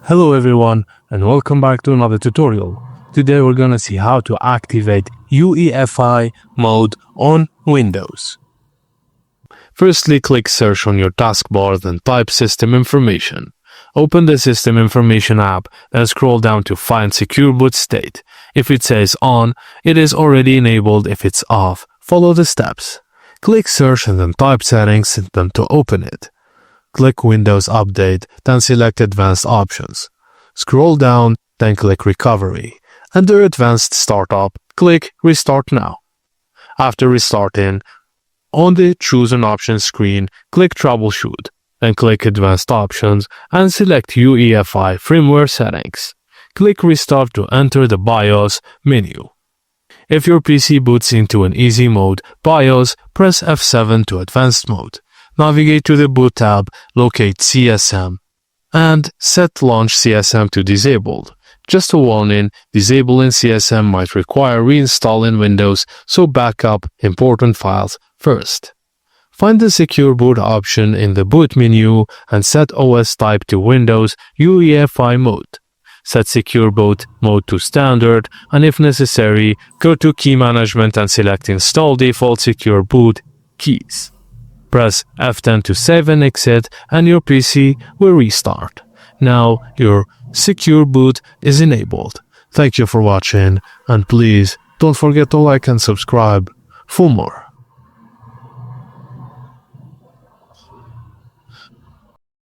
Hello everyone and welcome back to another tutorial. Today we're gonna see how to activate UEFI mode on Windows. Firstly, click search on your taskbar, then type system information. Open the system information app, then scroll down to find secure boot state. If it says on, it is already enabled. If it's off, follow the steps. Click search and then type settings, then to open it. Click Windows Update, then select Advanced Options. Scroll down, then click Recovery. Under Advanced Startup, click Restart Now. After restarting, on the Choose an Option screen, click Troubleshoot, then click Advanced Options and select UEFI Firmware Settings. Click Restart to enter the BIOS menu. If your PC boots into an easy mode, BIOS, press F7 to Advanced Mode. Navigate to the Boot tab, locate CSM, and set Launch CSM to Disabled. Just a warning, disabling CSM might require reinstalling Windows, so back up important files first. Find the Secure Boot option in the Boot menu and set OS type to Windows UEFI Mode. Set Secure Boot mode to Standard, and if necessary, go to Key Management and select Install Default Secure Boot keys. Press F10 to save and exit, and your PC will restart. Now your secure boot is enabled. Thank you for watching, and please don't forget to like and subscribe for more.